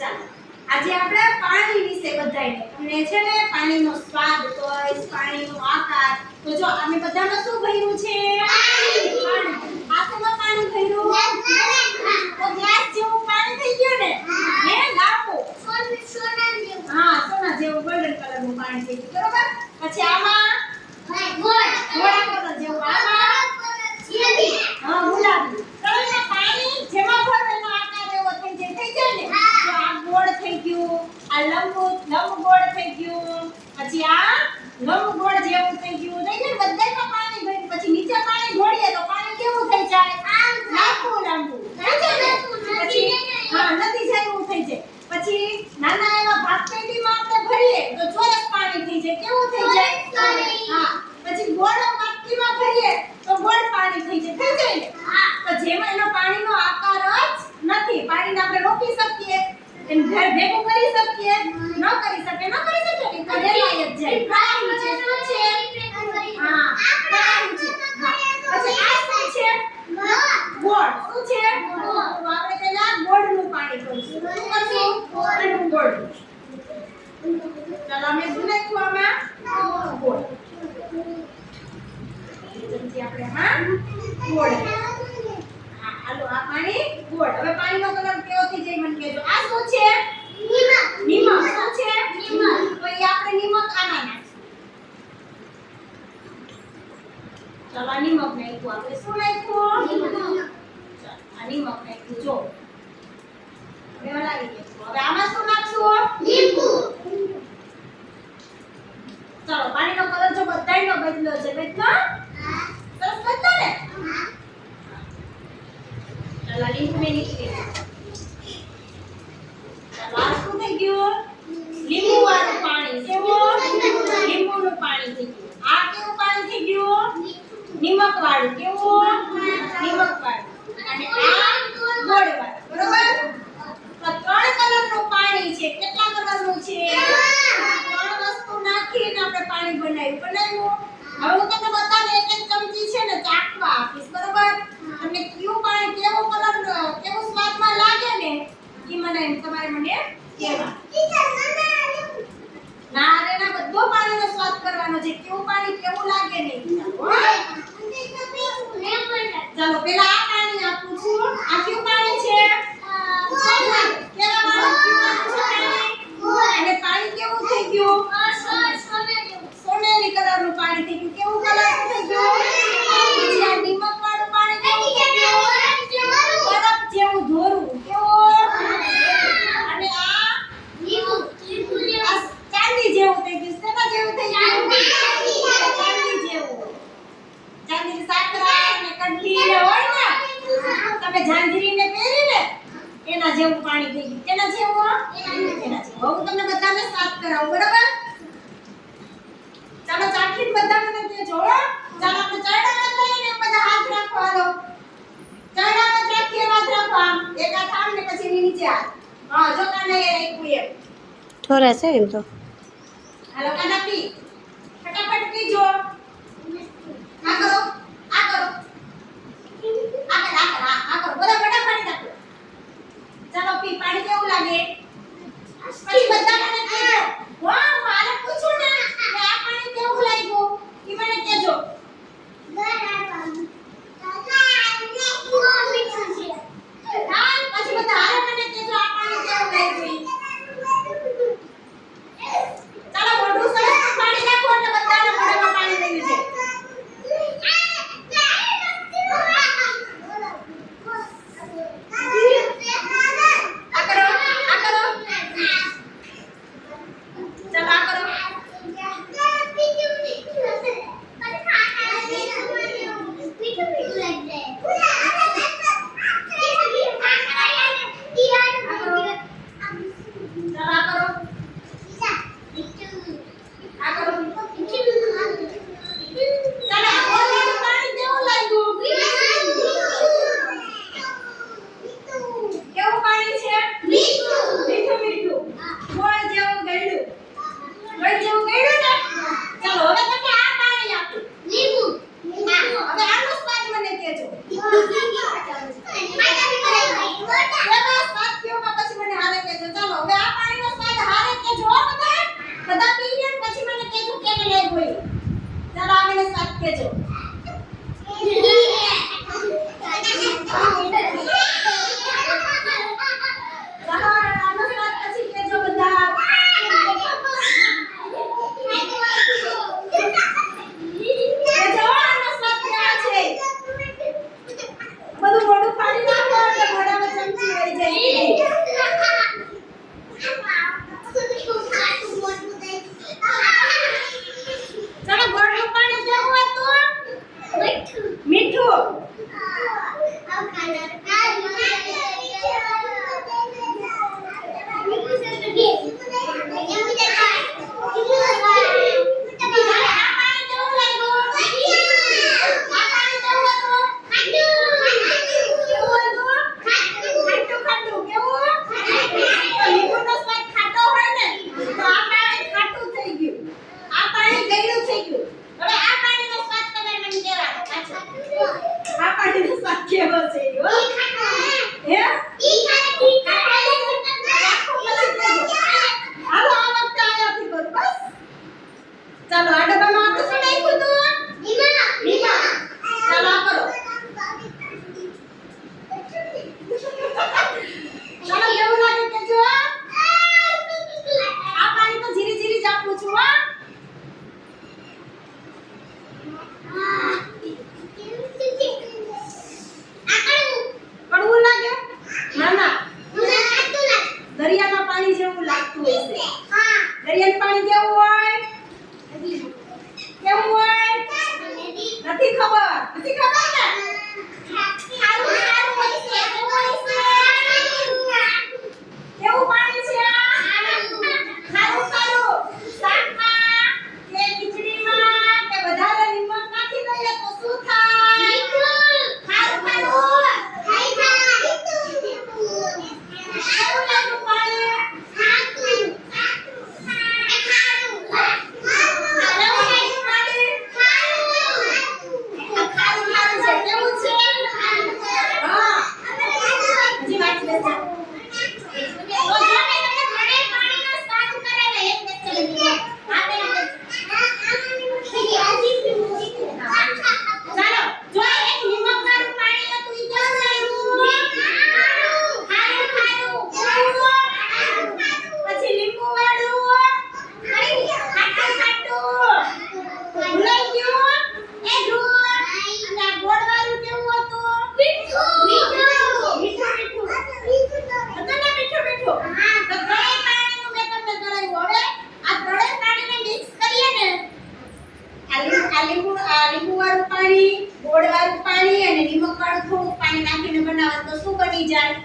ચાલો આજે આપણે પાણી વિશે બધાયને તમને છે ને પાણીનો સ્વાદ કહીશ, પાણીનો આકાર. તો જો અમે બધામાં શું ભર્યું છે? પાણી. હાથમાં પાણી ભર્યું તો ગ્લાસ જેવું પાણી થઈ ગયું ને? હે લાંબુ સોના જેવું. હા, સોના જેવું ગોલ્ડન કલરનું પાણી થઈ ગયું. બરોબર? પછી આમાં ઘોડા કલર જેવું. આમાં હા, ગુલાબી. કલરના પાણી જેમાં ભરો એનો આકાર એવો થઈ જાય ને. તો આ ગોળ થઈ ગયું, આ લંબગોળ થઈ ગયું, પછી આ લંબગોળ જેવું થઈ ગયું. નહીં ને બધાયમાં પાણી ભર્યું. પછી નીચે પાણી ઢોળીએ તો પાણી કેવું થઈ જાય? લાંબુ થઈ જાય ને. પછી હા, નદી જેવું થઈ જાય. પછી નાના એવા ભાગ પેટીમાં આપણે ભરીએ તો ચોરસ પાણી થઈ જાય. કેવું થઈ જાય? હા. પછી ગોળ વાટકીમાં ભરીએ તો ગોળ પાણી થઈ જાય. થઈ જાય ને. તો જેમાં એનો પાણીનો આકાર જ નથી. પાણીને આપણે રોકી શકીએ, એને ભેગું કરી શકીએ? ન કરી શકીએ ને તો રેલાય જ જાય. પાણી છે શું છે? હા, પાણી છે. પછી આ શું છે? ગોળ. શું છે? તો આપણે પહેલા ગોળનું પાણી કરીશું. શું કરશું? ગોળ. ચાલો અમે શું નાખ્યું આમાં? ગોળ. પછી આપણે આમાં ગોળ. હા, હાલો આ પાણી ગોળ. હવે પાણીનો કલર કેવો થઈ જાય મને કહેજો. આ શું છે? નિમક. શું છે? તો એ આપણે નિમક આમાં નાખીશું. ચાલો આ નિમક નાખ્યું. આપણે શું નાખ્યું? આ નિમક નાખ્યું. જો હવે હલાવી દઈશું. હવે આમાં શું નાખશું? લીંબુ. ચાલો પાણીનો કલર જો બધાયનો બદલ્યો છે. બદલો? સરસ બદલો ને? ચાલો લીંબુ મે નીકળી ગયું. ચાલો આ શું થઈ ગયું? લીંબુ વાળું પાણી. કેવું? લીંબુનું પાણી થઈ ગયું. આ કેવું પાણી થઈ ગયું? નિમક વાળું. કેવું? નિમક વાળું. અને આ ગોળ વાળું. બરોબર? તો ત્રણ કલરનું પાણી છે. કેટલા કલરનું છે? ત્રણ વસ્તુ નાખીને આપણે પાણી બનાવ્યું. હવે હું તમને બતાને એક એક ચમચી છે ને ચાખવા આપીશ. બરોબર? તમને કયું પાણી કેવો કલર કેવો સ્વાદમાં લાગે ને ઈ તમારે મને કહેવા. ના રે ના, બધો પાણીનો સ્વાદ કરવાનો છે. કેવું પાણી કેવું લાગે ને. ચાલો પેલા આ પાણી આપું છું. આ કયું પાણી છે? કેવા વાળું પાણી? અને પાણી કેવું થઈ ગયું? સોનેરી કલરનું પાણી થઈ ગયું. કેવું કલર થઈ ગયું? પછી આ નિમક વાળું પાણી કેવું થઈ ગયું? બરફ જેવું ધોરું. કેવું? અને આ ચાંદી જેવું થઈ ગયું. શેના જેવું થઈ ગયું? ચાંદી જેવું. ચાંદીની સાકરા ને કઢી ને હોય ને, તમે ઝાંઝરીને પહેરી ને એના જેવું પાણી થઈ ગયું. કેના જેવું? એના જેવું. હું તમને બધાને સાફ કરાવું. બરાબર? ચાલો ચાખીને બધા મને કહેજો. ચાલો આપણે ચરણામાં લઈને બધા હાથ રાખો. હાલો ચરણામાં રાખીએ, હાથ રાખો. આમ એક હાથ આમ ને પછી નીચે હાથ. હા, જો કાને એ રાખ્યું એમ થોડા છે એમ તો. હાલો કાના પી. ફટાફટ પીજો. આ કરો, આ કરો, આ કરો. બધા ફટાફટ રાખો. ચાલો પી. પાણી કેવું લાગે? પછી બધા મને કહેજો. વાહ, મારે પૂછું ને કે આ પાણી કેવું લાગ્યું ઈ મને કહેજો. પછી બધા હારે મને કહેજો આ પાણી કેવું લાગ્યું. ચાલો મોઢું સરસ પાણી નાખો એટલે બધાના મોઢામાં પાણી રહ્યું છે. આ કરો, આ કરો. ચાલો આ કરો. પછી મને હાલે કે કેજો. ચાલો હવે આ પાણીનો સ્વાદ હારે કેજો હો બધા. બધા પી લે પછી મને કેજો કેને લાગ્યો એ. ચાલો આ મને સ્વાદ કેજો. ચાલો આનો સ્વાદ પછી કેજો બધા. કેજો આનો સ્વાદ કેવો છે. બધું મોઢું ફાડી નાખો એટલે મોઢામાં ચમચી વહી જાય. ચાલો ગોળનું પાણી કેવું હતું? મીઠું. ચાલો આ ડબ્બામાં આપણે શું નાખ્યું હતું? લીમા. ચાલો આ કરો. ચાલો કેવું લાગે કેજો. આ પાણી તો ધીરે ધીરે જ આપું છું હો. કડવું લાગે? ના ના. દરિયાના પાણી જેવું લાગતું હશે. દરિયાનું પાણી કેવું હોય? કેવું હોય? નથી ખબર. નથી ખબર ને? ખારું ખારું હોય છે. કેવું હોય છે? કેવું પાણી છે આ? ખારું ખારું. શાકમાં કે ખીચડીમાં કે વધારે નિમક નાખી દઈએ તો શું થાય? ખારું ખારું. કેવું લાગ્યું પાણી? લીંબુવાળું પાણી, ગોળવાળું પાણી અને નિમકવાળું થોડું પાણી નાખીને બનાવો તો શું બની જાય?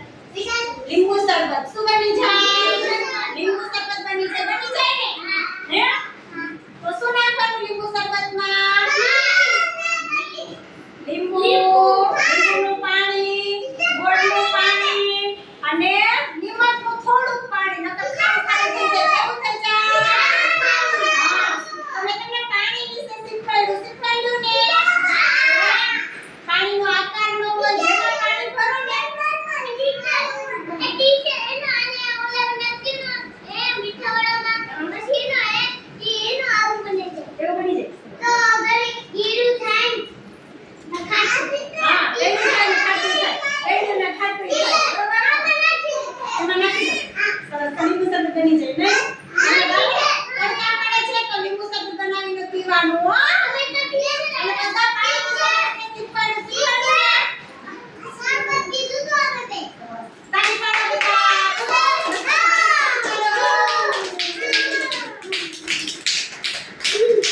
લીંબુ શરબત. શું બની જાય? લીંબુ શરબત બની જાય. બની જાય ને? હે? તો શું નાખવાનું લીંબુ શરબતમાં? લીંબુનું પાણી, ગોળનું પાણી અને નિમકનું થોડું પાણી. નકર ખારું ખારું થઈ જાય. કેવું થઈ જાય? અમે તમને પાણી વિશે શીખવાડ્યું ને? પાણીનો આકાર નો હોય. જેમાં પાણી ભરો ને એવું બની જાય. હા, એનું થાય ખાટું થાય. એનું ને ખાટું થાય. બરોબર? એમાં નાખી દો. સરસ લીંબુ શરબત બની જાય ને? તડકા પડે છે તો લીંબુ શરબત બનાવીને પીવાનું હો. અને બધા પાણી શીખવાડું. તાળી પાડો બધા.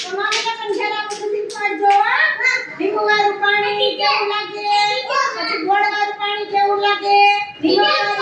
તમારે પણ જરા બધું શીખવાડજો હો. લીંબુવાળું પાણી કેવું લાગે? પછી ગોળવાળું પાણી કેવું લાગે? લીંબુવાળું